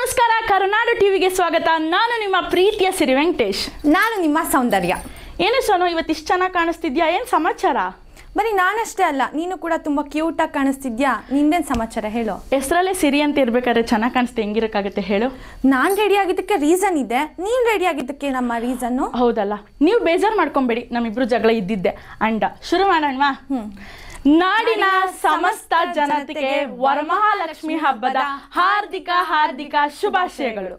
ನಮಸ್ಕಾರ, ಕರುನಾಡು ಟಿವಿಗೆ ಸ್ವಾಗತ. ನಾನು ನಿಮ್ಮ ಪ್ರೀತಿಯ ಸಿರಿ ವೆಂಕಟೇಶ್. ನಾನು ನಿಮ್ಮ ಸೌಂದರ್ಯ. ಏನು ಸೋನು, ಇವತ್ತಿಷ್ಟು ಚೆನ್ನಾಗಿ ಕಾಣಿಸ್ತಿದ್ಯಾ? ಏನು ಸಮಾಚಾರ? ಬರೀ ನಾನಷ್ಟೇ ಅಲ್ಲ, ನೀನು ಕೂಡ ತುಂಬ ಕ್ಯೂಟಾಗಿ ಕಾಣಿಸ್ತಿದ್ಯಾ. ನಿಂದೇನು ಸಮಾಚಾರ ಹೇಳು? ಹೆಸರಲ್ಲೇ ಸಿರಿ ಅಂತ ಇರ್ಬೇಕಾದ್ರೆ ಚೆನ್ನಾಗಿ ಕಾಣಿಸ್ತೆ ಹೆಂಗಿರಕ್ಕಾಗುತ್ತೆ ಹೇಳು? ನಾನು ರೆಡಿ ಆಗಿದ್ದಕ್ಕೆ ರೀಸನ್ ಇದೆ, ನೀನು ರೆಡಿ ಆಗಿದ್ದಕ್ಕೆ ನಮ್ಮ ರೀಸನ್ನು. ಹೌದಲ್ಲ, ನೀವು ಬೇಜಾರು ಮಾಡ್ಕೊಂಬೇಡಿ, ನಮ್ಮಿಬ್ರು ಜಗಳ ಇದ್ದಿದ್ದೆ. ಅಂಡ ಶುರು ಮಾಡೋಣವಾ? ನಾಡಿನ ಸಮಸ್ತ ಜನತೆಗೆ ವರಮಹಾಲಕ್ಷ್ಮಿ ಹಬ್ಬದ ಹಾರ್ದಿಕ ಶುಭಾಶಯಗಳು.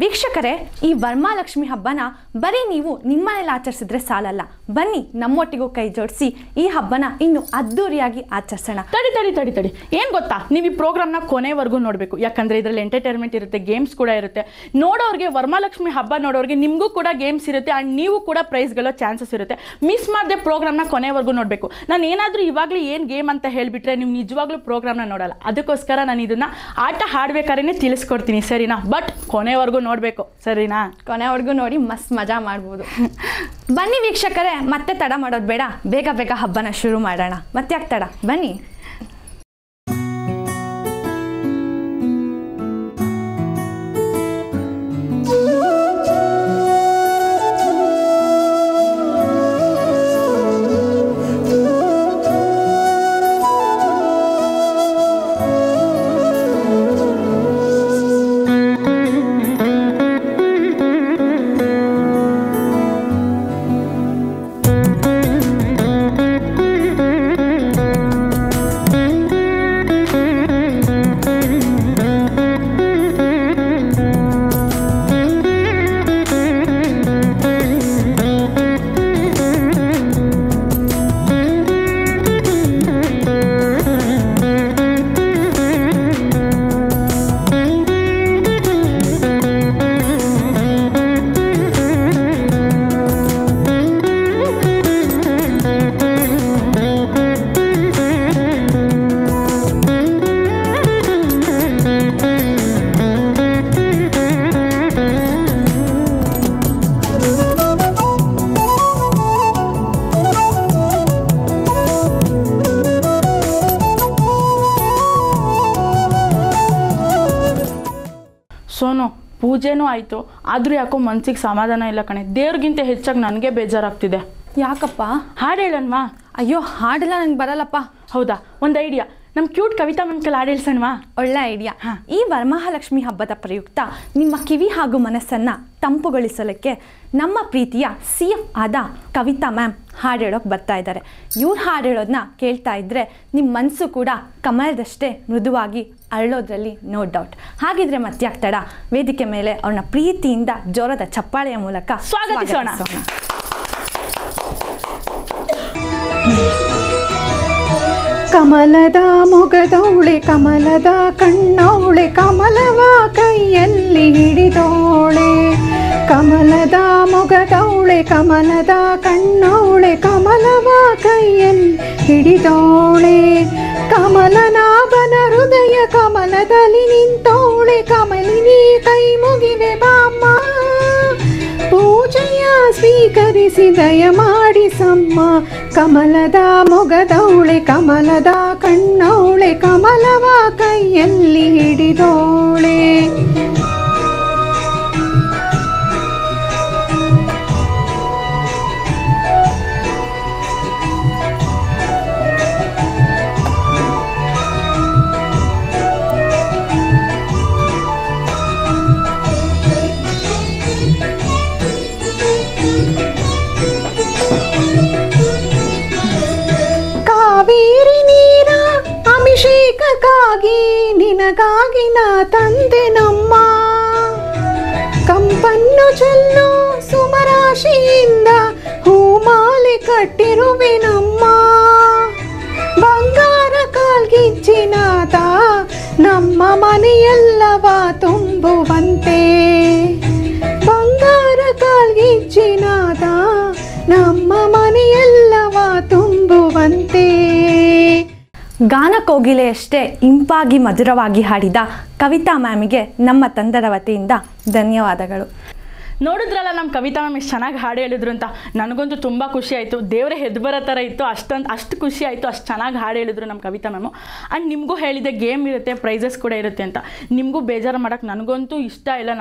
ವೀಕ್ಷಕರೇ, ಈ ವರಮಹಾಲಕ್ಷ್ಮಿ ಹಬ್ಬನ ಬರೀ ನೀವು ನಿಮ್ಮನೇಲಿ ಆಚರಿಸಿದ್ರೆ ಸಾಲಲ್ಲ. ಬನ್ನಿ ನಮ್ಮೊಟ್ಟಿಗೂ ಕೈ ಜೋಡಿಸಿ ಈ ಹಬ್ಬನ ಇನ್ನು ಅದ್ದೂರಿಯಾಗಿ ಆಚರಿಸೋಣ. ತಡಿ ಏನು ಗೊತ್ತಾ, ನೀವು ಈ ಪ್ರೋಗ್ರಾಮ್ನ ಕೊನೆವರೆಗೂ ನೋಡಬೇಕು. ಯಾಕಂದರೆ ಇದರಲ್ಲಿ ಎಂಟರ್ಟೈನ್ಮೆಂಟ್ ಇರುತ್ತೆ, ಗೇಮ್ಸ್ ಕೂಡ ಇರುತ್ತೆ. ನೋಡೋರಿಗೆ, ವರಮಹಾಲಕ್ಷ್ಮಿ ಹಬ್ಬ ನೋಡೋರಿಗೆ ನಿಮಗೂ ಕೂಡ ಗೇಮ್ಸ್ ಇರುತ್ತೆ ಆ್ಯಂಡ್ ನೀವು ಕೂಡ ಪ್ರೈಸ್ಗಳೋ ಚಾನ್ಸಸ್ ಇರುತ್ತೆ. ಮಿಸ್ ಮಾಡದೆ ಪ್ರೋಗ್ರಾಮ್ನ ಕೊನೆವರೆಗೂ ನೋಡಬೇಕು. ನಾನು ಏನಾದರೂ ಇವಾಗಲೇ ಏನು ಗೇಮ್ ಅಂತ ಹೇಳಿಬಿಟ್ರೆ ನೀವು ನಿಜವಾಗ್ಲೂ ಪ್ರೋಗ್ರಾಮ್ನ ನೋಡಲ್ಲ. ಅದಕ್ಕೋಸ್ಕರ ನಾನು ಇದನ್ನು ಆಟ ಹಾಡಬೇಕಾದ್ರೆ ತಿಳಿಸ್ಕೊಡ್ತೀನಿ, ಸರಿನಾ? ಬಟ್ ಕೊನೆವರೆಗೂ ನೋಡಬೇಕು, ಸರಿನಾ? ಕೊನೆವರೆಗೂ ನೋಡಿ ಮಸ್ತ್ ಮಜಾ ಮಾಡ್ಬೋದು. ಬನ್ನಿ ವೀಕ್ಷಕರೇ, ಮತ್ತೆ ತಡ ಮಾಡೋದು ಬೇಡ, ಬೇಗ ಬೇಗ ಹಬ್ಬನ ಶುರು ಮಾಡೋಣ. ಮತ್ತೆ ಯಾಕೆ ತಡ, ಬನ್ನಿ. ಸೋನು, ಪೂಜೆನೂ ಆಯಿತು, ಆದರೂ ಯಾಕೋ ಮನ್ಸಿಗೆ ಸಮಾಧಾನ ಇಲ್ಲ ಕಣೆ. ದೇವ್ರಿಗಿಂತ ಹೆಚ್ಚಾಗಿ ನನಗೆ ಬೇಜಾರಾಗ್ತಿದೆ. ಯಾಕಪ್ಪ? ಹಾಡು ಹೇಳನ್ವಾ? ಅಯ್ಯೋ, ಹಾಡೆಲ್ಲ ನನಗೆ ಬರಲ್ಲಪ್ಪ. ಹೌದಾ, ಒಂದು ಐಡಿಯಾ. ನಮ್ಮ ಕ್ಯೂಟ್ ಕವಿತಾ ಮನ್ಕಲ್ ಹಾಡು ಹೇಳ್ಸಣ್ವಾ? ಒಳ್ಳೆ ಐಡಿಯಾ. ಈ ವರಮಹಾಲಕ್ಷ್ಮಿ ಹಬ್ಬದ ಪ್ರಯುಕ್ತ ನಿಮ್ಮ ಕಿವಿ ಹಾಗೂ ಮನಸ್ಸನ್ನು ತಂಪುಗೊಳಿಸಲಿಕ್ಕೆ ನಮ್ಮ ಪ್ರೀತಿಯ CF ಆದ ಕವಿತಾ ಮ್ಯಾಮ್ ಹಾಡು ಹೇಳೋಕೆ ಬರ್ತಾ ಇದ್ದಾರೆ. ಇವ್ರು ಹಾಡು ಹೇಳೋದನ್ನ ಕೇಳ್ತಾ ಇದ್ದರೆ ನಿಮ್ಮ ಮನಸ್ಸು ಕೂಡ ಕಮಲದಷ್ಟೇ ಮೃದುವಾಗಿ ಅರಳೋದ್ರಲ್ಲಿ ನೋ ಡೌಟ್. ಹಾಗಿದ್ರೆ ಮತ್ತೆ ತಡ, ವೇದಿಕೆ ಮೇಲೆ ಅವ್ರನ್ನ ಪ್ರೀತಿಯಿಂದ ಜೋರದ ಚಪ್ಪಾಳೆಯ ಮೂಲಕ ಸ್ವಾಗತಿಸೋಣ. ಕಮಲದ ಮೊಗದವಳೆ, ಕಮಲದ ಕಣ್ಣವಳೆ, ಕಮಲವ ಕೈಯಲ್ಲಿ ಹಿಡಿದೋಳೆ. ಕಮಲದ ಮೊಗದವಳೆ, ಕಮಲದ ಕಣ್ಣವಳೆ, ಕಮಲವ ಕೈಯಲ್ಲಿ ಹಿಡಿದೋಳೆ. ಕಮಲನಾಭನ ಹೃದಯ ಕಮಲದಲ್ಲಿ ನಿಂತೋಳೆ. ಕಮಲಿನಿ ಕೈ ಮುಗಿವೆ ಬಾಮ್ಮ, ಪೂಜೆಯ ಸ್ವೀಕರಿಸಿ ದಯ ಮಾಡಿಸಮ್ಮ. ಕಮಲದ ಮೊಗದವಳೆ, ಕಮಲದ ಕಣ್ಣವಳೆ, ಕಮಲವ ಕೈಯಲ್ಲಿ ಹಿಡಿದೋಳೆ. ಕಾವೇರಿ ನೀರ ಅಭಿಷೇಕಕ್ಕಾಗಿ ನಿನಗಾಗಿ ನಾ ತಂದೆ ನಮ್ಮ. ಕಂಪನ್ನು ಚೆಲ್ಲೋ ಸುಮರಾಶಿಯಿಂದ ಹೂಮಾಲೆ ಕಟ್ಟಿರುವೆ ನಮ್ಮ. ಬಂಗಾರ ಕಾಲ್ಗಿಚ್ಚಿನಾದ ನಮ್ಮ ಮನೆಯೆಲ್ಲವ ತುಂಬುವಂತೆ. ಬಂಗಾರ ಕಾಲ್ಗಿಚ್ಚಿನಾದ ನಮ್ಮ ಮನೆಯೆಲ್ಲವ ತುಂಬುವಂತೆ. ಗಾನ ಕೋಗಿಲೆಯಷ್ಟೇ ಇಂಪಾಗಿ ಮಧುರವಾಗಿ ಹಾಡಿದ ಕವಿತಾ ಮ್ಯಾಮಿಗೆ ನಮ್ಮ ತಂಡದ ವತಿಯಿಂದ ಧನ್ಯವಾದಗಳು. ನೋಡಿದ್ರಲ್ಲ ನಮ್ಮ ಕವಿತಾ ಮ್ಯಾಮ್ ಎಷ್ಟು ಚೆನ್ನಾಗಿ ಹಾಡು ಹೇಳಿದ್ರು ಅಂತ. ನನಗಂತೂ ತುಂಬ ಖುಷಿ ಆಯಿತು, ದೇವರೇ ಹೆದ್ದು ಬರೋ ಥರ ಇತ್ತು. ಅಷ್ಟು ಖುಷಿ ಆಯಿತು, ಅಷ್ಟು ಚೆನ್ನಾಗಿ ಹಾಡು ಹೇಳಿದ್ರು ನಮ್ಮ ಕವಿತಾ ಮ್ಯಾಮು. ಆ್ಯಂಡ್ ನಿಮಗೂ ಹೇಳಿದೆ ಗೇಮ್ ಇರುತ್ತೆ, ಪ್ರೈಸಸ್ ಕೂಡ ಇರುತ್ತೆ ಅಂತ. ನಿಮಗೂ ಬೇಜಾರು ಮಾಡೋಕ್ಕೆ ನನಗಂತೂ ಇಷ್ಟ ಇಲ್ಲ.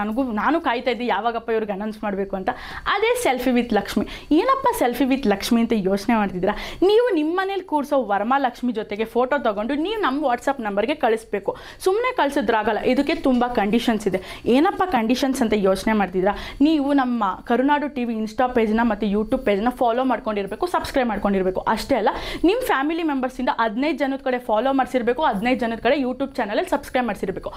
ನಾನು ಕಾಯ್ತಾ ಇದ್ದೆ ಯಾವಾಗಪ್ಪ ಇವ್ರಿಗೆ ಅನೌನ್ಸ್ ಮಾಡಬೇಕು ಅಂತ. ಅದೇ ಸೆಲ್ಫಿ ವಿತ್ ಲಕ್ಷ್ಮಿ. ಏನಪ್ಪ ಸೆಲ್ಫಿ ವಿತ್ ಲಕ್ಷ್ಮಿ ಅಂತ ಯೋಚನೆ ಮಾಡ್ತಿದ್ದೀರಾ? ನೀವು ನಿಮ್ಮ ಮನೇಲಿ ಕೂರಿಸೋ ವರಮಹಾಲಕ್ಷ್ಮಿ ಜೊತೆಗೆ ಫೋಟೋ ತೊಗೊಂಡು ನೀವು ನಮ್ಮ ವಾಟ್ಸಪ್ ನಂಬರ್ಗೆ ಕಳಿಸ್ಬೇಕು. ಸುಮ್ಮನೆ ಕಳಿಸಿದ್ರಾಗಲ್ಲ, ಇದಕ್ಕೆ ತುಂಬ ಕಂಡೀಷನ್ಸ್ ಇದೆ. ಏನಪ್ಪ ಕಂಡೀಷನ್ಸ್ ಅಂತ ಯೋಚನೆ ಮಾಡ್ತಿದ್ದೀರಾ? ನೀವು ನಮ್ಮ ಕರುನಾಡು ಟಿವಿ ಇನ್ಸ್ಟಾ ಪೇಜ್ನ ಮತ್ತು ಯೂಟ್ಯೂಬ್ ಪೇಜ್ನ ಫಾಲೋ ಮಾಡ್ಕೊಂಡಿರಬೇಕು, ಸಬ್ಸ್ಕ್ರೈಬ್ ಮಾಡ್ಕೊಂಡಿರಬೇಕು. ಅಷ್ಟೇ ಅಲ್ಲ, ನಿಮ್ಮ ಫ್ಯಾಮಿಲಿ ಮೆಂಬರ್ಸಿಂದ 15 ಜನದ ಕಡೆ ಫಾಲೋ ಮಾಡಿಸಿರಬೇಕು, 15 ಜನದ ಕಡೆ ಯೂಟ್ಯೂಬ್ ಚಾನಲಲ್ಲಿ ಸಬ್ಸ್ಕ್ರೈಬ್ ಮಾಡಿಸಿರಬೇಕು.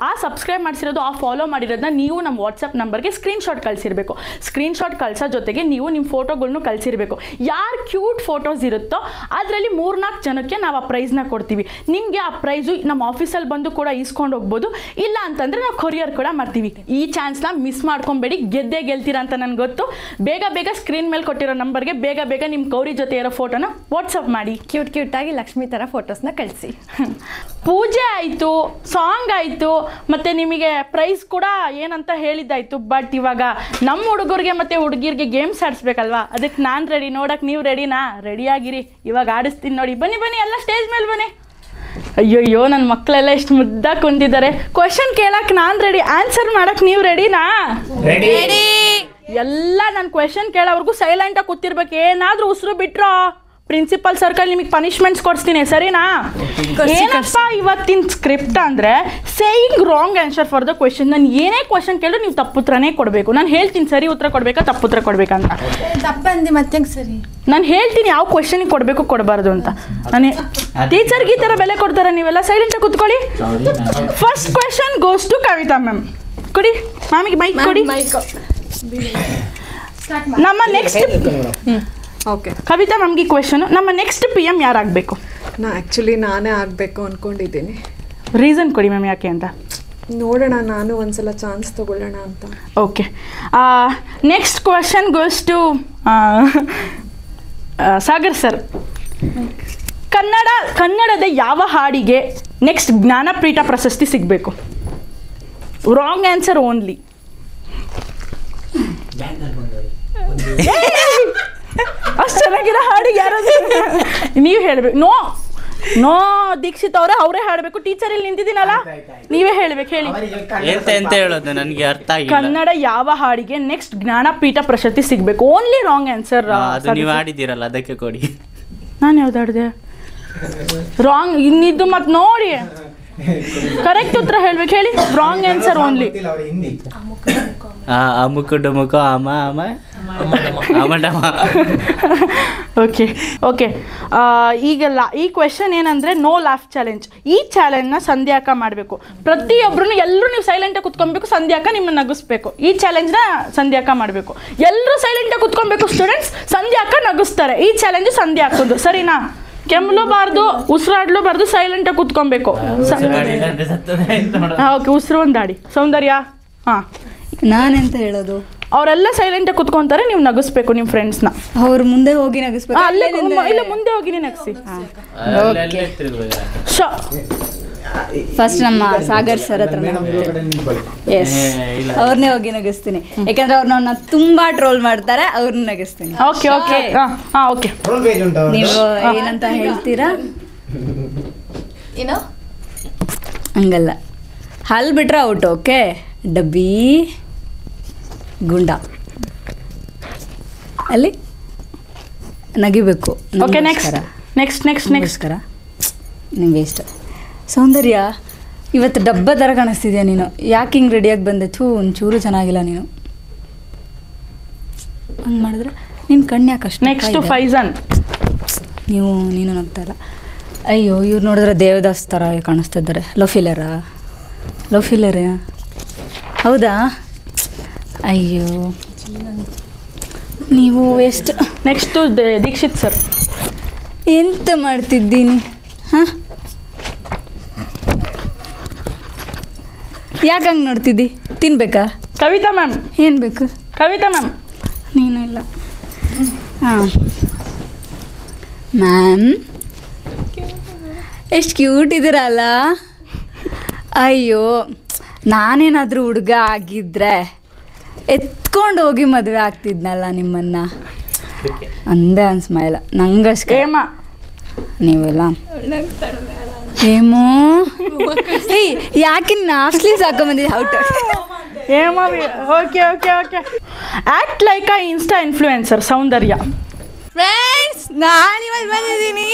ಆ ಸಬ್ಸ್ಕ್ರೈಬ್ ಮಾಡಿಸಿರೋದು, ಆ ಫಾಲೋ ಮಾಡಿರೋದನ್ನ ನೀವು ನಮ್ಮ ವಾಟ್ಸಪ್ ನಂಬರ್ಗೆ ಸ್ಕ್ರೀನ್ಶಾಟ್ ಕಳಿಸಿರಬೇಕು. ಸ್ಕ್ರೀನ್ಶಾಟ್ ಕಳಿಸೋ ಜೊತೆಗೆ ನೀವು ನಿಮ್ಮ ಫೋಟೋಗಳ್ನು ಕಳಿಸಿರಬೇಕು. ಯಾರು ಕ್ಯೂಟ್ ಫೋಟೋಸ್ ಇರುತ್ತೋ ಅದರಲ್ಲಿ 3-4 ಜನಕ್ಕೆ ನಾವು ಆ ಪ್ರೈಸ್ನ ಕೊಡ್ತೀವಿ. ನಿಮಗೆ ಆ ಪ್ರೈಸು ನಮ್ಮ ಆಫೀಸಲ್ಲಿ ಬಂದು ಕೂಡ ಇಸ್ಕೊಂಡು ಹೋಗ್ಬೋದು. ಇಲ್ಲ ಅಂತಂದರೆ ನಾವು ಕೊರಿಯರ್ ಕೂಡ ಮಾಡ್ತೀವಿ. ಈ ಚಾನ್ಸ್ನ ಮಿಸ್ ಮಾಡ್ಕೊಬೇಡಿ, ಗೆದ್ದೇ ಗೆಲ್ತೀರಾ ಅಂತ ನನಗೆ ಗೊತ್ತು. ಬೇಗ ಸ್ಕ್ರೀನ್ ಮೇಲೆ ಕೊಟ್ಟಿರೋ ನಂಬರ್ಗೆ ಬೇಗ ನಿಮ್ಮ ಗೌರಿ ಜೊತೆ ಇರೋ ಫೋಟೋನ ವಾಟ್ಸಪ್ ಮಾಡಿ. ಕ್ಯೂಟಾಗಿ ಲಕ್ಷ್ಮಿ ಥರ ಫೋಟೋಸ್ನ ಕಳಿಸಿ. ಪೂಜೆ ಆಯಿತು, ಸಾಂಗ್ ಆಯಿತು, ಮತ್ತು ನಿಮಗೆ ಪ್ರೈಸ್ ಕೂಡ ಏನಂತ ಹೇಳಿದ್ದಾಯಿತು. ಬಟ್ ಇವಾಗ ನಮ್ಮ ಹುಡುಗರಿಗೆ ಮತ್ತು ಹುಡುಗಿರಿಗೆ ಗೇಮ್ಸ್ ಆಡಿಸ್ಬೇಕಲ್ವಾ? ಅದಕ್ಕೆ ನಾನು ರೆಡಿ. ನೋಡೋಕೆ ನೀವು ರೆಡಿನಾ? ರೆಡಿಯಾಗಿರಿ, ಇವಾಗ ಆಡಿಸ್ತೀನಿ ನೋಡಿ. ಬನ್ನಿ ಎಲ್ಲ ಸ್ಟೇಜ್ ಮೇಲೆ ಬನ್ನಿ. ಅಯ್ಯೋ ನನ್ನ ಮಕ್ಕಳೆಲ್ಲ ಎಷ್ಟು ಮುದ್ದಾಗಿ ಕುಂತಿದ್ದಾರೆ. ಕ್ವಶನ್ ಕೇಳಕ್ಕೆ ನಾನು ರೆಡಿ, ಆನ್ಸರ್ ಮಾಡಕ್ಕೆ ನೀವು ರೆಡಿನಾ? ಎಲ್ಲ ನಾನು ಕ್ವೆಶನ್ ಕೇಳೋವರೆಗೂ ಸೈಲೆಂಟಾಗಿ ಕೂತಿರ್ಬೇಕು. ಏನಾದರೂ ಉಸಿರು ಬಿಟ್ರೋ ಪ್ರಿನ್ಸಿಪಲ್ ಸರ್ಕಲ್ ನಿಮಗೆ ಪನಿಷ್ಮೆಂಟ್ಸ್ ಕೊಡಿಸ್ತೀನಿ, ಸರಿನಾ? ಏನಪ್ಪ ಇವತ್ತಿನ ಸ್ಕ್ರಿಪ್ಟ್ ಅಂದರೆ saying wrong answer for the question. ನಾನು ಏನೇ ಕ್ವೆಶನ್ ಕೇಳಿದ್ರು ನೀವು ತಪ್ಪು ಉತ್ತರನೇ ಕೊಡಬೇಕು. ನಾನು ಹೇಳ್ತೀನಿ ಸರಿ ಉತ್ತರ ಕೊಡಬೇಕಾ ತಪ್ಪು ಉತ್ತರ ಕೊಡಬೇಕಂತ. ತಪ್ಪಂದು ಮತ್ತೆ ಸರಿ ನಾನು ಹೇಳ್ತೀನಿ ಯಾವ ಕ್ವೆಶನಿಗೆ ಕೊಡಬೇಕು ಕೊಡಬಾರ್ದು ಅಂತ. ನಾನು ಟೀಚರ್ಗೆ ಈ ಥರ ಬೆಲೆ ಕೊಡ್ತಾರೆ. ನೀವೆಲ್ಲ ಸೈಲೆಂಟಾಗಿ ಕೂತ್ಕೊಳ್ಳಿ. First question goes to Kavita ma'am. ಕೊಡಿ ಮ್ಯಾಮಿಗೆ ಮೈಕ್ ಕೊಡಿ. ನಮ್ಮ ನೆಕ್ಸ್ಟ್ ಓಕೆ ಕವಿತಾ ಮ್ಯಾಮ್ಗೆ ಕ್ವೆಶನ್, ನಮ್ಮ ನೆಕ್ಸ್ಟ್ PM ಯಾರಾಗಬೇಕು? ನಾನೇ ಆಗಬೇಕು ಅಂದ್ಕೊಂಡಿದ್ದೀನಿ. ರೀಸನ್ ಕೊಡಿ ಮ್ಯಾಮ್, ಯಾಕೆ ಅಂತ. ನೋಡೋಣ, ನಾನು ಒಂದ್ಸಲ ಚಾನ್ಸ್ ತಗೊಳ್ಳೋಣ ಅಂತ. Okay, next question goes to Sagar sir. ಕನ್ನಡದ ಯಾವ ಹಾಡಿಗೆ ನೆಕ್ಸ್ಟ್ ಜ್ಞಾನಪೀಠ ಪ್ರಶಸ್ತಿ ಸಿಗಬೇಕು? Wrong answer only. ಅಷ್ಟು ಚೆನ್ನಾಗಿರೋ ಹಾಡಿಗೆ ಯಾರಾದ್ರೂ ನೀವು ಹೇಳ್ಬೇಕು. ನೋ ದೀಕ್ಷಿತ್ ಅವರೇ ಹಾಡಬೇಕು. ಟೀಚರ್ ಇಲ್ಲಿ ನಿಂತಿದ್ದೀನಲ್ಲ, ನೀವೇ ಹೇಳ್ಬೇಕು. ಹೇಳಿ ಎಂತ ಹೇಳೋದು ನನಗೆ ಅರ್ಥ ಆಗಿಲ್ಲ. ಕನ್ನಡ ಯಾವ ಹಾಡಿಗೆ ನೆಕ್ಸ್ಟ್ ಜ್ಞಾನಪೀಠ ಪ್ರಶಸ್ತಿ ಸಿಗಬೇಕು? Only wrong answer. ಅದು ನೀವು ಆಡಿದ್ದೀರಲ್ಲ, ಅದಕ್ಕೆ ಕೊಡಿ. ನಾನು ಯಾವ್ದು ಆಡಿದೆ? ರಾಂಗ್ ಇನ್ನಿದ್ದು ಮತ್ತೆ ನೋಡಿ ಕರೆಕ್ಟ್ ಉತ್ತರ ಹೇಳ್ಬೇಕು. ಹೇಳಿ ರಾಂಗ್ ಆನ್ಸರ್ ಓನ್ಲಿ. ಅಮುಕು ಡುಮುಕು ಅಮ ಅಮ ಅಮಡಮ. ಓಕೆ ಈಗೆಲ್ಲ ಈ ಕ್ವೆಶನ್ ಏನಂದರೆ ನೋ ಲಾಫ್ ಚಾಲೆಂಜ್. ಈ ಚಾಲೆಂಜ್ನ ಸಂಧ್ಯಾಕ ಮಾಡಬೇಕು. ಪ್ರತಿಯೊಬ್ಬರು ಎಲ್ಲರೂ ನೀವು ಸೈಲೆಂಟಾಗಿ ಕುತ್ಕೊಬೇಕು, ಸಂಧ್ಯಾಕ ನಿಮ್ಮನ್ನು ನಗಿಸ್ಬೇಕು. ಈ ಚಾಲೆಂಜ್ನ ಸಂಧ್ಯಾಕ ಮಾಡಬೇಕು. ಎಲ್ಲರೂ ಸೈಲೆಂಟಾಗಿ ಕುತ್ಕೊಬೇಕು ಸ್ಟೂಡೆಂಟ್ಸ್, ಸಂಧ್ಯಾಕ ನಗಿಸ್ತಾರೆ. ಈ ಚಾಲೆಂಜ್ ಸಂಧ್ಯಾಕಂದು, ಸರಿನಾ? ಕೆಮ್ಮಲೂಬಾರ್ದು, ಉಸಿರಾಡ್ಲೂಬಾರ್ದು, ಸೈಲೆಂಟಾಗಿ ಕುತ್ಕೊಬೇಕು. ಓಕೆ, ಉಸಿರು ಒಂದಾಡಿ. ಸೌಂದರ್ಯ, ಹಾಂ ನಾನೆಂತ ಹೇಳೋದು? ಅವರೆಲ್ಲ ಸೈಲೆಂಟಾಗಿ ಕುತ್ಕೊಂತಾರೆ, ನೀವು ನಗಿಸ್ಬೇಕು ನಿಮ್ಮ ಫ್ರೆಂಡ್ಸ್ನ. ಅವ್ರು ಮುಂದೆ ಹೋಗಿ ನಗಿಸ್ಬೇಕು. ಇಲ್ಲ ಮುಂದೆ ಹೋಗಿ ನಗಿಸಿ. ಫಸ್ಟ್ ನಮ್ಮ ಸಾಗರ್ ಸರ್ ಹತ್ರ ಎಸ್ ಅವ್ರನ್ನೇ ಹೋಗಿ ನಗಿಸ್ತೀನಿ. ಯಾಕಂದ್ರೆ ಅವ್ರು ನನ್ನ ತುಂಬಾ ಟ್ರೋಲ್ ಮಾಡ್ತಾರೆ, ಅವ್ರನ್ನ ನಗಿಸ್ತೀನಿ. ಓಕೆ ಓಕೆ ಹಾಂ ಓಕೆ. ನೀವು ಏನಂತ ಹೇಳ್ತೀರಾ? ಏನೋ ಹಂಗಲ್ಲ, ಹಲ್ ಬಿಟ್ರೆ ಔಟ್. ಓಕೆ, ಡಬ್ಬಿ ಗುಂಡ ಅಲ್ಲಿ ನಗಿಬೇಕು. ಓಕೆ, ನೆಕ್ಸ್ಟ್ ನಮಸ್ಕಾರ. ನಿಮ್ಗೆ ಇಷ್ಟ ಸೌಂದರ್ಯ, ಇವತ್ತು ಡಬ್ಬ ಥರ ಕಾಣಿಸ್ತಿದ್ಯಾ ನೀನು. ಯಾಕೆ ಹಿಂಗೆ ರೆಡಿಯಾಗಿ ಬಂದೆ? ಒಂಚೂರು ಚೆನ್ನಾಗಿಲ್ಲ ನೀನು. ಹಂಗೆ ಮಾಡಿದ್ರೆ ನಿನ್ನ ಕಣ್ಣು ಯಾಕೆ ಅಷ್ಟು? ನೆಕ್ಸ್ಟ್ ಫೈಜನ್. ನೀನು ನಗ್ತಾ ಇಲ್ಲ. ಅಯ್ಯೋ, ಇವ್ರು ನೋಡಿದ್ರೆ ದೇವದಾಸ್ ಥರ ಕಾಣಿಸ್ತಿದ್ದಾರೆ. ಲವ್ ಫಿಲ್ಲರ ಹೌದಾ? ಅಯ್ಯೋ, ನೀವು ಎಷ್ಟು. Next Dikshit sir. ಎಂತ ಮಾಡ್ತಿದ್ದೀನಿ? ಹಾಂ, ಯಾಕೆ ಹಂಗೆ ನೋಡ್ತಿದ್ದಿ? ತಿನ್ಬೇಕಾ? ಕವಿತಾ ಮ್ಯಾಮ್. ಏನು ಬೇಕು? ಕವಿತಾ ಮ್ಯಾಮ್. ನೀನು ಇಲ್ಲ. ಹಾಂ ಮ್ಯಾಮ್, ಎಷ್ಟು ಕ್ಯೂಟ್ ಇದ್ದೀರಲ್ಲ. ಅಯ್ಯೋ, ನಾನೇನಾದರೂ ಹುಡುಗ ಆಗಿದ್ದರೆ ಎತ್ಕೊಂಡು ಹೋಗಿ ಮದುವೆ ಆಗ್ತಿದ್ನಲ್ಲ ನಿಮ್ಮನ್ನ ಅಂದೇ ಅನ್ಸ್ಮೈಲ ನಂಗಷ್ಟೇ ಏಮ ನೀವೆಲ್ಲ ಏಮೋ ಯಾಕೆ ನಾಸ್ಲಿ ಸಾಕೊಂಬಂದಿದ್ದೆ ಔಟ್ ಏಮ okay okay okay act like a insta influencer Soundarya. Friends ನಾನಿವತ್ತು ಬಂದಿದ್ದೀನಿ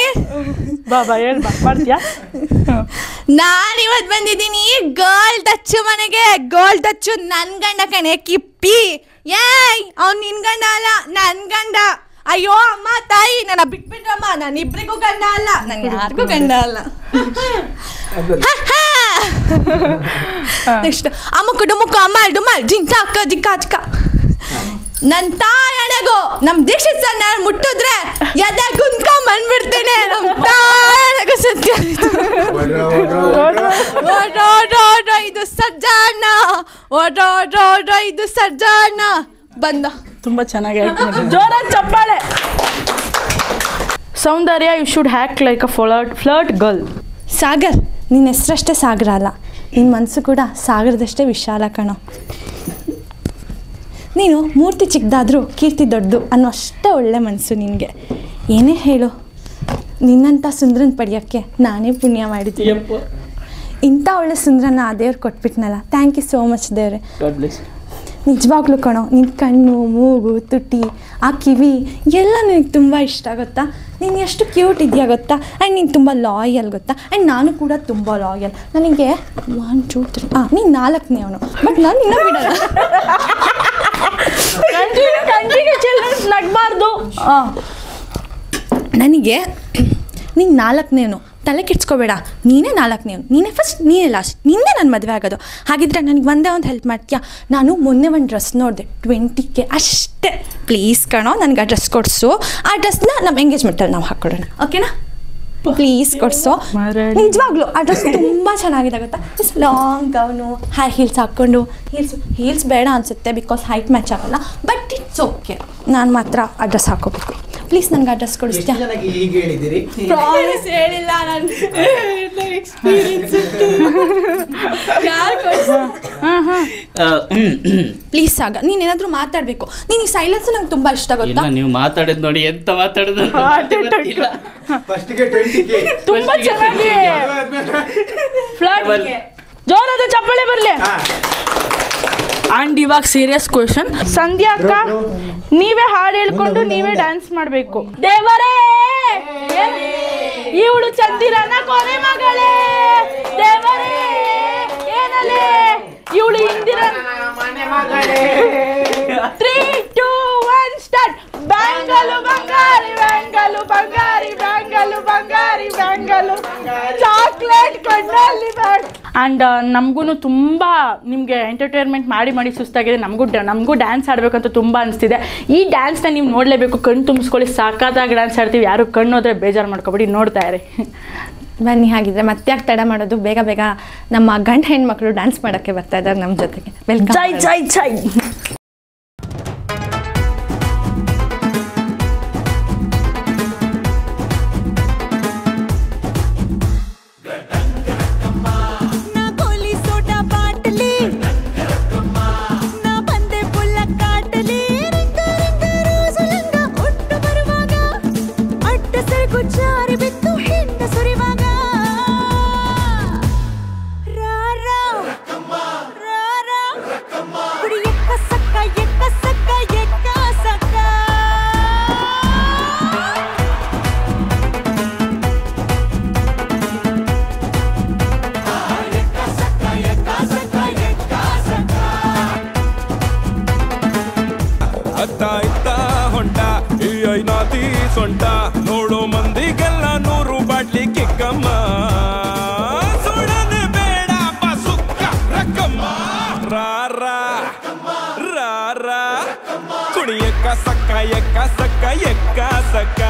ಬಾ ಹೇಳಿ ಮಾಡ್ತೀಯಾ? ನಾನಿವತ್ತು ಬಂದಿದ್ದೀನಿ ಗೋಲ್ಡ್ ಟಚ್ಚು ಮನೆಗೆ. ಗೋಲ್ಡ್ ಟಚ್ಚು ನನ್ನ ಗಂಡ ಕಣೆ ಕಿಪ್ಪಿ. ಏಯ್ ಅವ್ನು ನಿನ್ ಗಂಡ ಅಲ್ಲ, ನನ್ನ ಗಂಡ. ಅಯ್ಯೋ ಅಮ್ಮ ತಾಯಿ ನನ್ನ ಬಿಟ್ಬಿಟ್ರಮ್ಮ, ನಾನು ಇಬ್ಬರಿಗೂ ಗಂಡ ಅಲ್ಲ, ನಾನು ಯಾರಿಗೂ ಗಂಡ ಅಲ್ಲ. ನೆಕ್ಸ್ಟ್ ಅಮ್ಮಕ್ಕು ಡುಮುಕ್ಕು ಅಮ್ಮ ಡುಮಲ್ ಜಿಂಕ ಅಕ್ಕ ಜಿಕ್ಕ ಅಜ್ಕ. ನನ್ನ ತಾಯಣಗು ನಮ್ಮ ದೀಕ್ಷಿತ್ ಸರ್ ನಾನು ಮುಟ್ಟಿದ್ರೆ ಎದೆ ಕುಂತ್ಕೊಂಡ್ ಬಂದ್ಬಿಡ್ತೇನೆ. ನಮ್ಮ ತಾಯಣಗ ಸತ್ಯ ಇದು ಸಜ್ಜಾನ ಇದು ಸಜ್ಜಾನ ಬಂದ. ತುಂಬ ಚೆನ್ನಾಗಿ ಜೋರಾದ ಚಪ್ಪಾಳೆ. Soundarya you should act like a flirt girl. Sagar ನಿನ್ನ ಹೆಸರಷ್ಟೇ ಸಾಗರ ಅಲ್ಲ, ನಿನ್ನ ಮನಸ್ಸು ಕೂಡ ಸಾಗರದಷ್ಟೇ ವಿಶಾಲ ಕಣೋ. ನೀನು ಮೂರ್ತಿ ಚಿಕ್ಕದಾದರೂ ಕೀರ್ತಿ ದೊಡ್ಡದು ಅನ್ನೋ ಅಷ್ಟೇ ಒಳ್ಳೆ ಮನಸ್ಸು ನಿನಗೆ. ಏನೇ ಹೇಳು, ನಿನ್ನಂಥ ಸುಂದರನ ಪಡೆಯೋಕ್ಕೆ ನಾನೇ ಪುಣ್ಯ ಮಾಡಿದ್ದೀನಿ. ಇಂಥ ಒಳ್ಳೆ ಸುಂದರನ ಆ ದೇವ್ರು ಕೊಟ್ಬಿಟ್ನಲ್ಲ, ಥ್ಯಾಂಕ್ ಯು ಸೋ ಮಚ್ ದೇವ್ರೆ. ನಿಜವಾಗ್ಲೂ ಕಣೋ, ನಿನ್ನ ಕಣ್ಣು ಮೂಗು ತುಟಿ ಆ ಕಿವಿ ಎಲ್ಲ ನನಗೆ ತುಂಬ ಇಷ್ಟ ಗೊತ್ತಾ. ನೀನು ಎಷ್ಟು ಕ್ಯೂಟ್ ಇದೆಯಾ ಗೊತ್ತಾ. ಆ್ಯಂಡ್ ನೀನು ತುಂಬ ಲಾಯಲ್ ಗೊತ್ತಾ. ಆ್ಯಂಡ್ ನಾನು ಕೂಡ ತುಂಬ ಲಾಯಲ್. ನನಗೆ 1 2 3 ನೀನು 4ನೇ ಅವನು, ಬಟ್ ನಾನು ಇನ್ನೂ ಬಿಡಲ್ಲ. ನಗ್ಬಾರ್ದು. ನನಗೆ ನೀನು 4ನೇವನು, ತಲೆ ಕೆಡ್ಸ್ಕೋಬೇಡ. ನೀನೇ 4ನೇವನು, ನೀನೇ ಫಸ್ಟ್, ನೀನೇ ಲಾಸ್ಟ್, ನಿನ್ನೆ ನನ್ನ ಮದುವೆ ಆಗೋದು. ಹಾಗಿದ್ರೆ ನನಗೆ ಒಂದೇ ಒಂದು ಹೆಲ್ಪ್ ಮಾಡ್ತೀಯಾ? ನಾನು ಮೊನ್ನೆ ಒಂದು ಡ್ರೆಸ್ ನೋಡಿದೆ 20K ಅಷ್ಟೇ. ಪ್ಲೀಸ್ ಕಣೋ, ನನಗೆ ಆ ಡ್ರೆಸ್ ಕೊಡಿಸು. ಆ ಡ್ರೆಸ್ನ ನಮ್ಮ ಎಂಗೇಜ್ಮೆಂಟಲ್ಲಿ ನಾವು ಹಾಕ್ಕೊಡೋಣ, ಓಕೆನಾ? ಪ್ಲೀಸ್ ಕೊಡಿಸು. ನಿಜವಾಗ್ಲೂ ಆ ಡ್ರೆಸ್ ತುಂಬ ಚೆನ್ನಾಗಿದೆ ಗೊತ್ತಾ. Is long gown, high heels ಹಾಕ್ಕೊಂಡು. ಹೀಲ್ಸ್ ಬೇಡ ಅನಿಸುತ್ತೆ ಬಿಕಾಸ್ ಹೈಟ್ ಮ್ಯಾಚ್ ಆಗಲ್ಲ, ಬಟ್ ಇಟ್ಸ್ ಓಕೆ. ನಾನು ಮಾತ್ರ ಆ ಡ್ರೆಸ್ ಹಾಕೋಬೇಕು. ಪ್ಲೀಸ್ ನನಗೆ ಆ ಡ್ರೆಸ್ ಕೊಡಿಸ್ತೀಯಾ? ಪ್ರಾಮಿಸ್ ಹೇಳಿಲ್ಲ ನಾನು. ಪ್ಲೀಸ್ ಆಗ ನೀನೇನಾದರೂ ಮಾತಾಡಬೇಕು. ನಿನಗೆ ಸೈಲೆನ್ಸ್ ನಂಗೆ ತುಂಬ ಇಷ್ಟ ಗೊತ್ತಾ. ನೀವು ಮಾತಾಡೋದು ನೋಡಿ ಎಂತ ಮಾತಾಡೋದು ತುಂಬಾ ಚೆನ್ನಾಗಿ. ಜೋರಾದ ಚಪ್ಪಾಳೆ ಬರಲಿ. ಆ್ಯಂಡ್ ಇವಾಗ ಸೀರಿಯಸ್ ಕ್ವೆಶನ್. ಸಂಧ್ಯಾ ಅಕ್ಕ, ನೀವೇ ಹಾಡು ಹೇಳ್ಕೊಂಡು ನೀವೇ ಡ್ಯಾನ್ಸ್ ಮಾಡಬೇಕು. ದೇವರೇ ಇವಳು ಚಂದಿರನ ಕೊನೆ ಮಗಳೇ, ದೇವರೇ ಏನಲೇ ಇವಳು ಇಂದಿರ. 3 2 1 ಸ್ಟಾರ್ಟ್. ಬ್ಯಾಂಗಲು ಬಂಗಾರಿ ಬ್ಯಾಂಗಲು ಬಂಗಾರಿ ಬ್ಯಾಂಗಲು ಬಂಗಾರಿ ಬ್ಯಾಂಗಲು ಚಾಕ್ಲೇಟ್ ಕಣ್ಣಲ್ಲಿ ಬ್ಯಾಂಗ್. ಆ್ಯಂಡ್ ನಮಗೂ ತುಂಬ ನಿಮಗೆ ಎಂಟರ್ಟೈನ್ಮೆಂಟ್ ಮಾಡಿ ಸುಸ್ತಾಗಿದೆ. ನಮಗೂ ಡ್ಯಾನ್ಸ್ ಆಡಬೇಕಂತ ತುಂಬ ಅನಿಸ್ತಿದೆ. ಈ ಡ್ಯಾನ್ಸ್ನ ನೀವು ನೋಡಲೇಬೇಕು. ಕಣ್ಣು ತುಂಬಿಸ್ಕೊಳ್ಳಿ, ಸಾಕಾದಾಗ ಡ್ಯಾನ್ಸ್ ಆಡ್ತೀವಿ. ಯಾರು ಕಣ್ಣು ಹೋದರೆ ಬೇಜಾರು ಮಾಡ್ಕೊಬೇಡಿ, ನೋಡ್ತಾ ಇರಿ. ಬನ್ನಿ, ಹಾಗಿದ್ರೆ ಮತ್ತೆ ಯಾಕೆ ತಡ ಮಾಡೋದು, ಬೇಗ ಬೇಗ ನಮ್ಮ ಗಂಡ ಹೆಣ್ಮಕ್ಳು ಡ್ಯಾನ್ಸ್ ಮಾಡೋಕ್ಕೆ ಬರ್ತಾ ಇದ್ದಾರೆ ನಮ್ಮ ಜೊತೆಗೆ. ವೆಲ್ಕಮ್. ಜೈ ಜೈ ಜೈ. ನೋಡೋ ಮಂದಿಗೆಲ್ಲ 100 ಬಾಟ್ಲಿ ಕಿಕ್ಕಮ್ಮ, ಸುಡನೆ ಬೇಡ ಬಸುಕ್ಕ ರಕ್ಕಮ್ಮ, ರಾರಾ ರಾರಾ ಕುಣಿ ಎಕ್ಕ ಸಕ್ಕ ಎಕ್ಕ ಸಕ್ಕ ಎಕ್ಕ ಸಕ್ಕ.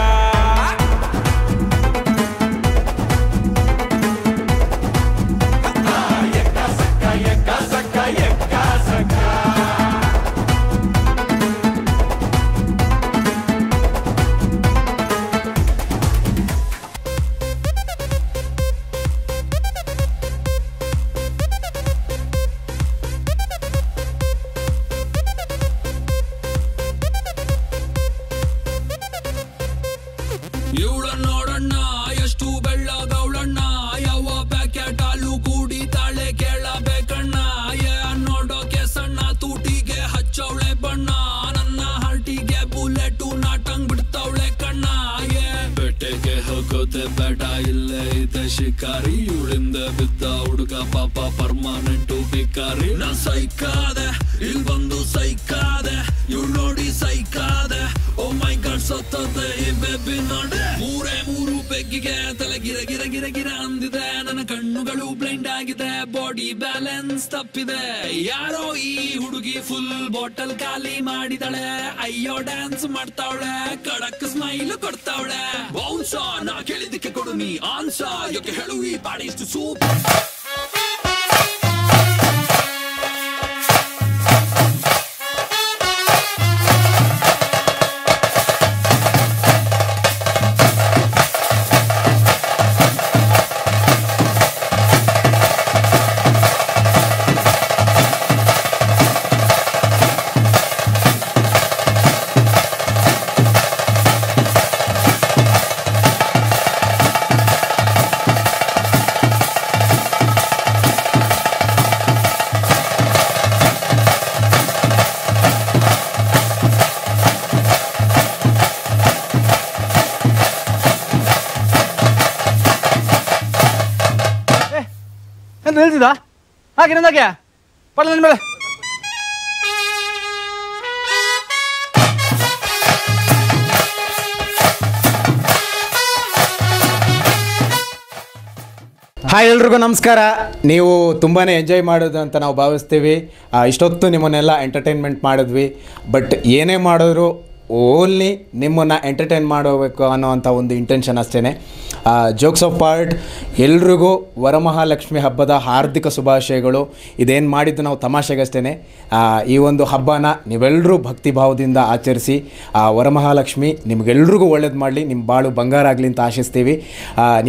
ಶಿಕಾರಿ ಇವಳಿಂದ ಬಿದ್ದ ಹುಡುಗ ಪಾಪ ಪರ್ಮನೆಂಟು ಭಿಕಾರಿ ನಾ ಸೈಕಾದೆ ಇಲ್ ಬಂದು ಸೈಕಾದೆ ಇವ್ ನೋಡಿ ಸೈಕಾದೆ ಓ ಮೈ ಗಾಡ್ ಸತ್ತದೆ ಈ ಬೇಬಿ ನೋಡೆ ಮೂರು ಬೆಗ್ಗಿಗೆ ತಲೆ ಗಿರ ಗಿರ ಗಿರ ಗಿರ ಅಂದಿದೆ ನನ್ನ ಕಣ್ಣುಗಳು ಬ್ಲೈಂಡ್ ಆಗಿದೆ ಬಾಡಿ ಬ್ಯಾಲೆನ್ಸ್ ತಪ್ಪಿದೆ ಯಾರೋ ಈ ಹುಡುಗಿ ಫುಲ್ ಬಾಟಲ್ ಖಾಲಿ ಮಾಡಿದಳೆ ಅಯ್ಯೋ ಡ್ಯಾನ್ಸ್ ಮಾಡ್ತಾವಳೆ ಕಡಕ್ ಸ್ಮೈಲ್ ಕೊಡ್ತಾವಳೆ ಬೌನ್ಸ ನಾ ಕೇಳಿದಕ್ಕೆ ಕೊಡು ನೀ ಆನ್ಸ ಯಾಕೆ ಹೇಳು ಈ ಬಾಡಿ ಇಷ್ಟು ಸೂಪರ್ ನಿಲ್ಸಿದ ಹಾಗೆ ನಂದಾಗೆ ಪಡ ನನ್ನ ಮೇಲೆ ಹಾಯ್ ಎಲ್ರಿಗೂ ನಮಸ್ಕಾರ. ನೀವು ತುಂಬಾ ಎಂಜಾಯ್ ಮಾಡೋದು ಅಂತ ನಾವು ಭಾವಿಸ್ತೀವಿ. ಇಷ್ಟೊತ್ತು ನಿಮ್ಮನ್ನೆಲ್ಲ ಎಂಟರ್ಟೈನ್ಮೆಂಟ್ ಮಾಡಿದ್ವಿ. ಬಟ್ ಏನೇ ಮಾಡಿದ್ರು ಓನ್ಲಿ ನಿಮ್ಮನ್ನು ಎಂಟರ್ಟೈನ್ ಮಾಡಬೇಕು ಅನ್ನೋವಂಥ ಒಂದು ಇಂಟೆನ್ಷನ್ ಅಷ್ಟೇ. ಜೋಕ್ಸ್ ಆಫ್ ಪಾರ್ಟ್, ಎಲ್ರಿಗೂ ವರಮಹಾಲಕ್ಷ್ಮಿ ಹಬ್ಬದ ಹಾರ್ದಿಕ ಶುಭಾಶಯಗಳು. ಇದೇನು ಮಾಡಿದ್ದು ನಾವು ತಮಾಷೆಗಷ್ಟೇ. ಈ ಒಂದು ಹಬ್ಬನ ನೀವೆಲ್ಲರೂ ಭಕ್ತಿ ಭಾವದಿಂದ ಆಚರಿಸಿ ವರಮಹಾಲಕ್ಷ್ಮಿ ನಿಮಗೆಲ್ರಿಗೂ ಒಳ್ಳೇದು ಮಾಡಲಿ, ನಿಮ್ಮ ಬಾಳು ಬಂಗಾರ ಆಗಲಿ ಅಂತ ಆಶಿಸ್ತೀವಿ.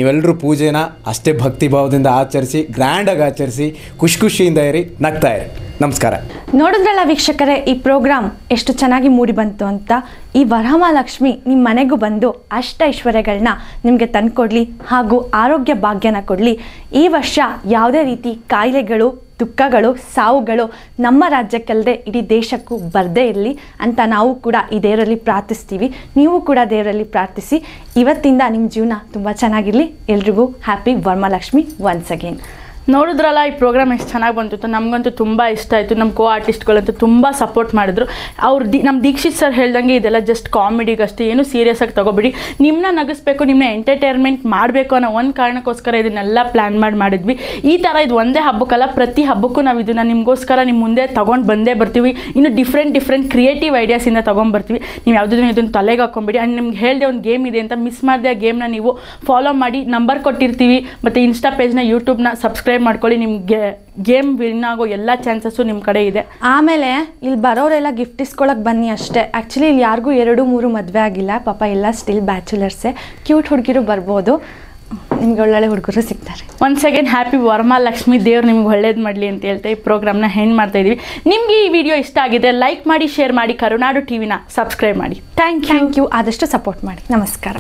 ನೀವೆಲ್ಲರೂ ಪೂಜೆನ ಅಷ್ಟೇ ಭಕ್ತಿ ಭಾವದಿಂದ ಆಚರಿಸಿ, ಗ್ರ್ಯಾಂಡಾಗಿ ಆಚರಿಸಿ, ಖುಷಿಯಿಂದ ಇರಿ, ನಗ್ತಾ ಇರಿ. ನಮಸ್ಕಾರ. ನೋಡಿದ್ರಲ್ಲ ವೀಕ್ಷಕರೇ, ಈ ಪ್ರೋಗ್ರಾಮ್ ಎಷ್ಟು ಚೆನ್ನಾಗಿ ಮೂಡಿ ಬಂತು ಅಂತ. ಈ ವರಮಹಾಲಕ್ಷ್ಮಿ ನಿಮ್ಮ ಮನೆಗೂ ಬಂದು ಅಷ್ಟ ಐಶ್ವರ್ಯಗಳನ್ನ ನಿಮಗೆ ತಂದುಕೊಡ್ಲಿ ಹಾಗೂ ಆರೋಗ್ಯ ಭಾಗ್ಯನ ಕೊಡಲಿ. ಈ ವರ್ಷ ಯಾವುದೇ ರೀತಿ ಕಾಯಿಲೆಗಳು, ದುಃಖಗಳು, ಸಾವುಗಳು ನಮ್ಮ ರಾಜ್ಯಕ್ಕಲ್ಲದೆ ಇಡೀ ದೇಶಕ್ಕೂ ಬರದೇ ಇರಲಿ ಅಂತ ನಾವು ಕೂಡ ಈ ದೇವರಲ್ಲಿ ಪ್ರಾರ್ಥಿಸ್ತೀವಿ. ನೀವು ಕೂಡ ದೇವರಲ್ಲಿ ಪ್ರಾರ್ಥಿಸಿ. ಇವತ್ತಿಂದ ನಿಮ್ಮ ಜೀವನ ತುಂಬ ಚೆನ್ನಾಗಿರಲಿ. ಎಲ್ರಿಗೂ ಹ್ಯಾಪಿ ವರಮಹಾಲಕ್ಷ್ಮಿ ಒನ್ಸ್ ಅಗೇನ್. ನೋಡಿದ್ರಲ್ಲ ಈ ಪ್ರೋಗ್ರಾಮ್ ಎಷ್ಟು ಚೆನ್ನಾಗಿ ಬಂತಿತ್ತು. ನಮಗಂತೂ ತುಂಬ ಇಷ್ಟ ಆಯಿತು. ನಮ್ಮ ಕೋ ಆರ್ಟಿಸ್ಟ್ಗಳಂತೂ ತುಂಬ ಸಪೋರ್ಟ್ ಮಾಡಿದ್ರು. ಅವ್ರು ನಮ್ಮ ದೀಕ್ಷಿತ್ ಸರ್ ಹೇಳ್ದಂಗೆ ಇದೆಲ್ಲ ಜಸ್ಟ್ ಕಾಮಿಡಿಗಷ್ಟೇ, ಏನು ಸೀರಿಯಸ್ ಆಗಿ ತೊಗೊಬೇಡಿ. ನಿಮ್ಮನ್ನ ನಗಿಸ್ಬೇಕು, ನಿಮ್ಮನ್ನ ಎಂಟರ್ಟೈನ್ಮೆಂಟ್ ಮಾಡಬೇಕು ಅನ್ನೋ ಒಂದು ಕಾರಣಕ್ಕೋಸ್ಕರ ಇದನ್ನೆಲ್ಲ ಪ್ಲ್ಯಾನ್ ಮಾಡಿದ್ವಿ. ಈ ಥರ ಇದು ಒಂದೇ ಹಬ್ಬಕ್ಕಲ್ಲ, ಪ್ರತಿ ಹಬ್ಬಕ್ಕೂ ನಾವು ಇದನ್ನು ನಿಮಗೋಸ್ಕರ ನಿಮ್ಮ ಮುಂದೆ ತೊಗೊಂಡು ಬಂದೇ ಬರ್ತೀವಿ. ಇನ್ನು ಡಿಫ್ರೆಂಟ್ ಕ್ರಿಯೇಟಿವ್ ಐಡಿಯಾಸಿಂದ ತೊಗೊಂಡ್ಬರ್ತೀವಿ. ನೀವು ಯಾವುದನ್ನು ಇದನ್ನು ತಲೆಗೆ ಹಾಕ್ಕೊಂಬಿಡಿ. ಆ್ಯಂಡ್ ನಿಮ್ಗೆ ಹೇಳಿದೆ ಒಂದು ಗೇಮ್ ಇದೆ ಅಂತ, ಮಿಸ್ ಮಾಡಿದೆ. ಆ ಗೇಮ್ನ ನೀವು ಫಾಲೋ ಮಾಡಿ, ನಂಬರ್ ಕೊಟ್ಟಿರ್ತೀವಿ. ಮತ್ತು ಇನ್ಸ್ಟಾ ಪೇಜ್ನ, ಯೂಟ್ಯೂಬ್ನ ಸಬ್ಸ್ಕ್ರೈಬ್ ಮಾಡ್ಕೊಳ್ಳಿ. ನಿಮಗೆ ಗೇಮ್ ವಿನ್ ಆಗೋ ಎಲ್ಲ ಚಾನ್ಸಸ್ಸು ನಿಮ್ಮ ಕಡೆ ಇದೆ. ಆಮೇಲೆ ಇಲ್ಲಿ ಬರೋರೆಲ್ಲ ಗಿಫ್ಟ್ ಇಸ್ಕೊಳಕ್ಕೆ ಬನ್ನಿ ಅಷ್ಟೇ. ಆ್ಯಕ್ಚುಲಿ ಇಲ್ಲಿ ಯಾರಿಗೂ 2-3 ಮದುವೆ ಆಗಿಲ್ಲ ಪಾಪ, ಎಲ್ಲ ಸ್ಟಿಲ್ ಬ್ಯಾಚುಲರ್ಸೇ. ಕ್ಯೂಟ್ ಹುಡುಗಿರು ಬರ್ಬೋದು, ನಿಮ್ಗೆ ಒಳ್ಳೊಳ್ಳೆ ಹುಡುಗರು ಸಿಗ್ತಾರೆ. Once again happy Varamahalakshmi. ದೇವ್ರು ನಿಮ್ಗೆ ಒಳ್ಳೇದು ಮಾಡಲಿ ಅಂತ ಹೇಳ್ತಾ ಈ ಪ್ರೋಗ್ರಾಮ್ನ ಹೆಂಡ್ ಮಾಡ್ತಾ ಇದೀವಿ. ನಿಮಗೆ ಈ ವಿಡಿಯೋ ಇಷ್ಟ ಆಗಿದೆ, ಲೈಕ್ ಮಾಡಿ, ಶೇರ್ ಮಾಡಿ, ಕರುನಾಡು ಟಿವಿನ ಸಬ್ಸ್ಕ್ರೈಬ್ ಮಾಡಿ. Thank you. ಆದಷ್ಟು ಸಪೋರ್ಟ್ ಮಾಡಿ. ನಮಸ್ಕಾರ.